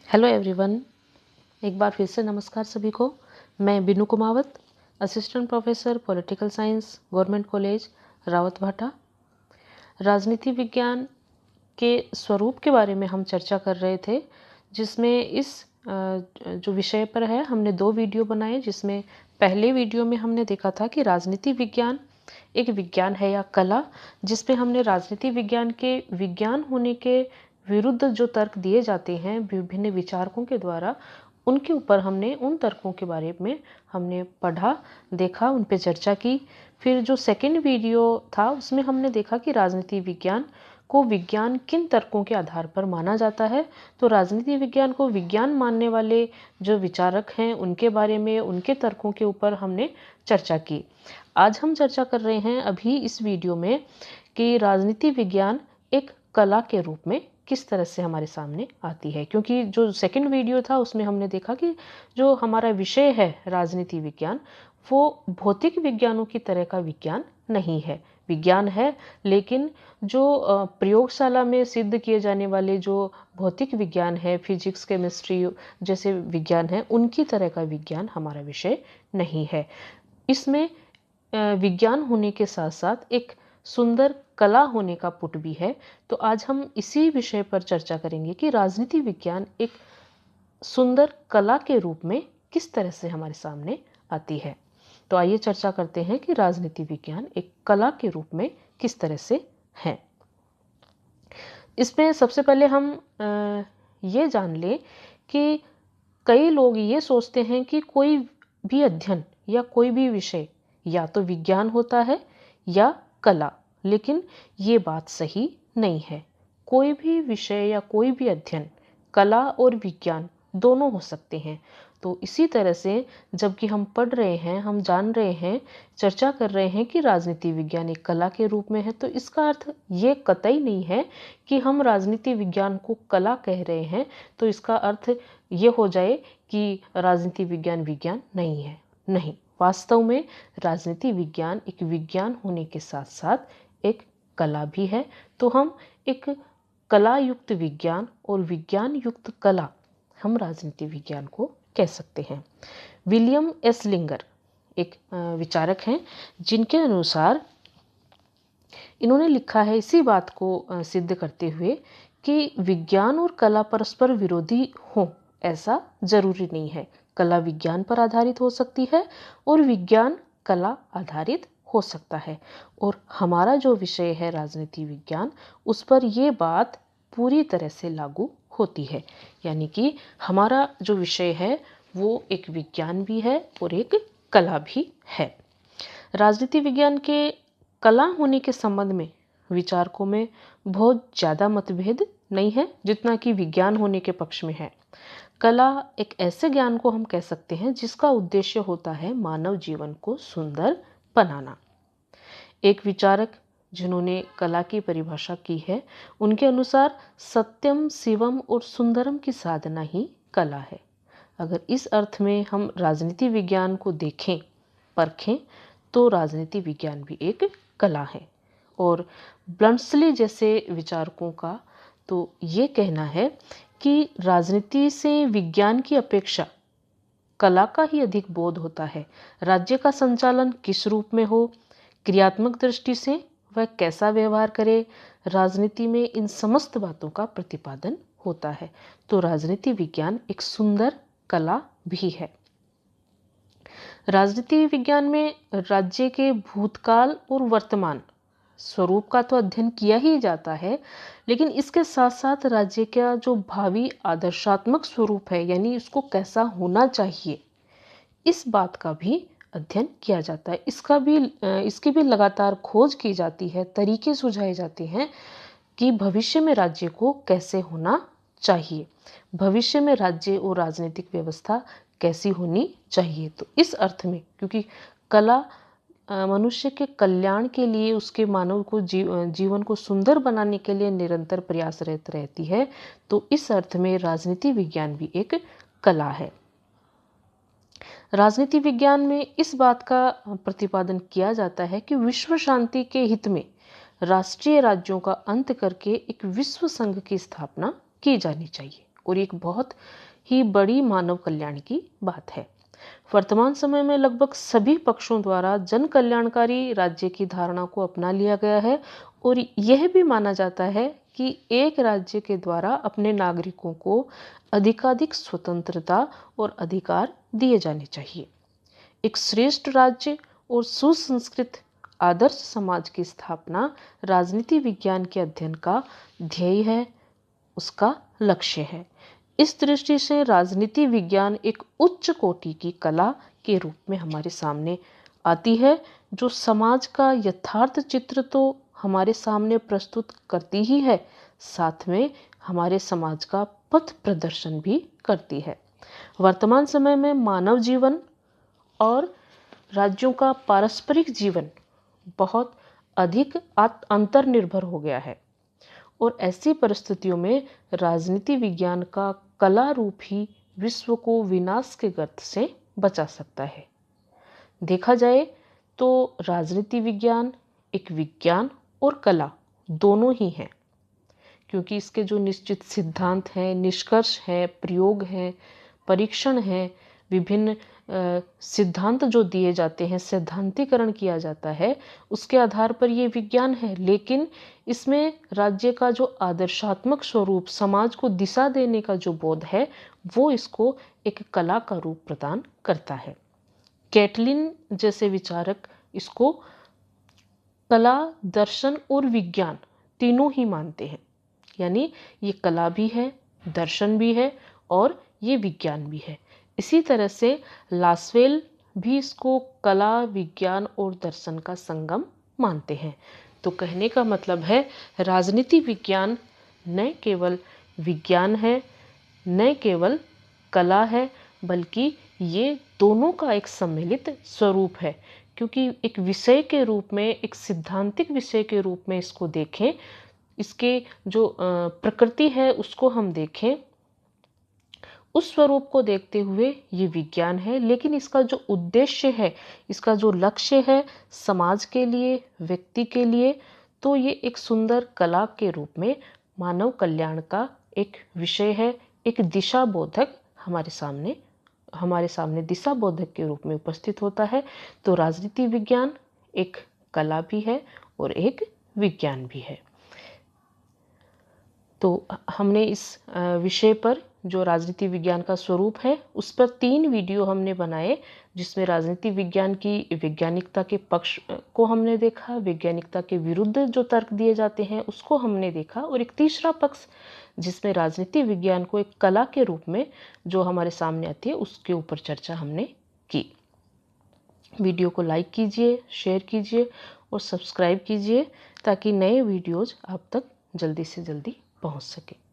Hello everyone, एक बार फिर से नमस्कार सभी को। मैं Binu Kumawat, assistant professor political science, government college Rawatbhata. राजनीति विज्ञान के स्वरूप के बारे में हम चर्चा कर रहे थे, जिसमें इस जो विषय पर है हमने 2 वीडियो बनाए। जिसमें पहले वीडियो में हमने देखा था कि राजनीति विज्ञान एक विज्ञान है या कला, जिसमें हमने राजनीति विज्ञान के विज्ञान होने के विरुद्ध जो तर्क दिए जाते हैं विभिन्न विचारकों के द्वारा, उनके ऊपर हमने उन तर्कों के बारे में हमने पढ़ा, देखा, उन पे चर्चा की। फिर जो सेकंड वीडियो था उसमें हमने देखा कि राजनीति विज्ञान को विज्ञान किन तर्कों के आधार पर माना जाता है। तो राजनीति विज्ञान को विज्ञान मानने वाले जो विचारक हैं उनके बारे में, उनके तर्कों के ऊपर हमने चर्चा की। आज हम चर्चा कर रहे हैं अभी इस वीडियो में कि राजनीति विज्ञान एक कला के रूप में किस तरह से हमारे सामने आती है। क्योंकि जो सेकंड वीडियो था उसमें हमने देखा कि जो हमारा विषय है राजनीति विज्ञान, वो भौतिक विज्ञानों की तरह का विज्ञान नहीं है। विज्ञान है, लेकिन जो प्रयोगशाला में सिद्ध किए जाने वाले जो भौतिक विज्ञान है, फिजिक्स, केमिस्ट्री जैसे विज्ञान है, उनकी तरह का विज्ञान हमारा विषय नहीं है। इसमें विज्ञान होने के साथ साथ एक सुंदर कला होने का पुट भी है। तो आज हम इसी विषय पर चर्चा करेंगे कि राजनीति विज्ञान एक सुंदर कला के रूप में किस तरह से हमारे सामने आती है। तो आइए चर्चा करते हैं कि राजनीति विज्ञान एक कला के रूप में किस तरह से है। इसमें सबसे पहले हम ये जान लें कि कई लोग ये सोचते हैं कि कोई भी अध्ययन या कोई भी विषय या तो विज्ञान होता है या कला, लेकिन ये बात सही नहीं है। कोई भी विषय या कोई भी अध्ययन कला और विज्ञान दोनों हो सकते हैं। तो इसी तरह से जबकि हम पढ़ रहे हैं, हम जान रहे हैं, चर्चा कर रहे हैं कि राजनीति विज्ञान एक कला के रूप में है, तो इसका अर्थ ये कतई नहीं है कि हम राजनीति विज्ञान को कला कह रहे हैं तो इसका अर्थ ये हो जाए कि राजनीति विज्ञान विज्ञान नहीं है। नहीं, वास्तव में राजनीति विज्ञान एक विज्ञान होने के साथ साथ एक कला भी है। तो हम एक कला युक्त विज्ञान और विज्ञान युक्त कला, हम राजनीति विज्ञान को कह सकते हैं। विलियम एसलिंगर एक विचारक हैं, जिनके अनुसार इन्होंने लिखा है इसी बात को सिद्ध करते हुए कि विज्ञान और कला परस्पर विरोधी हो ऐसा जरूरी नहीं है। कला विज्ञान पर आधारित हो सकती है और विज्ञान कला आधारित हो सकता है। और हमारा जो विषय है राजनीति विज्ञान, उस पर ये बात पूरी तरह से लागू होती है। यानी कि हमारा जो विषय है वो एक विज्ञान भी है और एक कला भी है। राजनीति विज्ञान के कला होने के संबंध में विचारकों में बहुत ज़्यादा मतभेद नहीं है जितना कि विज्ञान होने के पक्ष में है। कला एक ऐसे ज्ञान को हम कह सकते हैं जिसका उद्देश्य होता है मानव जीवन को सुंदर बनाना। एक विचारक जिन्होंने कला की परिभाषा की है, उनके अनुसार सत्यम, शिवम और सुंदरम की साधना ही कला है। अगर इस अर्थ में हम राजनीति विज्ञान को देखें, परखें, तो राजनीति विज्ञान भी एक कला है। और ब्लंट्सली जैसे विचारकों का तो ये कहना है कि राजनीति से विज्ञान की अपेक्षा कला का ही अधिक बोध होता है। राज्य का संचालन किस रूप में हो, क्रियात्मक दृष्टि से वह कैसा व्यवहार करे, राजनीति में इन समस्त बातों का प्रतिपादन होता है। तो राजनीति विज्ञान एक सुंदर कला भी है। राजनीति विज्ञान में राज्य के भूतकाल और वर्तमान स्वरूप का तो अध्ययन किया ही जाता है, लेकिन इसके साथ साथ राज्य का जो भावी आदर्शात्मक स्वरूप है, यानी उसको कैसा होना चाहिए, इस बात का भी अध्ययन किया जाता है। इसकी भी लगातार खोज की जाती है, तरीके सुझाए जाते हैं कि भविष्य में राज्य को कैसे होना चाहिए, भविष्य में राज्य और राजनीतिक व्यवस्था कैसी होनी चाहिए। तो इस अर्थ में, क्योंकि कला मनुष्य के कल्याण के लिए, उसके मानव को जीवन को सुंदर बनाने के लिए निरंतर प्रयासरत रहती है, तो इस अर्थ में राजनीति विज्ञान भी एक कला है। राजनीति विज्ञान में इस बात का प्रतिपादन किया जाता है कि विश्व शांति के हित में राष्ट्रीय राज्यों का अंत करके एक विश्व संघ की स्थापना की जानी चाहिए। और एक बहुत ही बड़ी मानव कल्याण की बात है। वर्तमान समय में लगभग सभी पक्षों द्वारा जन कल्याणकारी राज्य की धारणा को अपना लिया गया है और यह भी माना जाता है कि एक राज्य के द्वारा अपने नागरिकों को अधिकाधिक स्वतंत्रता और अधिकार दिए जाने चाहिए। एक श्रेष्ठ राज्य और सुसंस्कृत आदर्श समाज की स्थापना राजनीति विज्ञान के अध्ययन का ध्येय है, उसका लक्ष्य है। इस दृष्टि से राजनीति विज्ञान एक उच्च कोटि की कला के रूप में हमारे सामने आती है, जो समाज का यथार्थ चित्र तो हमारे सामने प्रस्तुत करती ही है, साथ में हमारे समाज का पथ प्रदर्शन भी करती है। वर्तमान समय में मानव जीवन और राज्यों का पारस्परिक जीवन बहुत अधिक अंतर्निर्भर हो गया है और ऐसी परिस्थितियों में राजनीति विज्ञान का कला रूप ही विश्व को विनाश के गर्त से बचा सकता है। देखा जाए तो राजनीति विज्ञान एक विज्ञान और कला दोनों ही हैं, क्योंकि इसके जो निश्चित सिद्धांत हैं, निष्कर्ष हैं, प्रयोग हैं, परीक्षण हैं, विभिन्न सिद्धांत जो दिए जाते हैं, सैद्धांतिकरण किया जाता है, उसके आधार पर ये विज्ञान है। लेकिन इसमें राज्य का जो आदर्शात्मक स्वरूप, समाज को दिशा देने का जो बोध है, वो इसको एक कला का रूप प्रदान करता है। कैटलिन जैसे विचारक इसको कला, दर्शन और विज्ञान तीनों ही मानते हैं, यानी ये कला भी है, दर्शन भी है और ये विज्ञान भी है। इसी तरह से लासवेल भी इसको कला, विज्ञान और दर्शन का संगम मानते हैं। तो कहने का मतलब है, राजनीति विज्ञान न केवल विज्ञान है, न केवल कला है, बल्कि ये दोनों का एक सम्मिलित स्वरूप है। क्योंकि एक विषय के रूप में, एक सिद्धांतिक विषय के रूप में इसको देखें, इसके जो प्रकृति है उसको हम देखें, उस स्वरूप को देखते हुए ये विज्ञान है। लेकिन इसका जो उद्देश्य है, इसका जो लक्ष्य है समाज के लिए, व्यक्ति के लिए, तो ये एक सुंदर कला के रूप में मानव कल्याण का एक विषय है, एक दिशा बोधक हमारे सामने दिशा बोधक के रूप में उपस्थित होता है। तो राजनीति विज्ञान एक कला भी है और एक विज्ञान भी है। तो हमने इस विषय पर, जो राजनीति विज्ञान का स्वरूप है, उस पर 3 वीडियो हमने बनाए, जिसमें राजनीति विज्ञान की वैज्ञानिकता के पक्ष को हमने देखा, वैज्ञानिकता के विरुद्ध जो तर्क दिए जाते हैं उसको हमने देखा, और एक तीसरा पक्ष जिसमें राजनीति विज्ञान को एक कला के रूप में जो हमारे सामने आती है, उसके ऊपर चर्चा हमने की। वीडियो को लाइक कीजिए, शेयर कीजिए और सब्सक्राइब कीजिए, ताकि नए वीडियोज आप तक जल्दी से जल्दी पहुंच सके।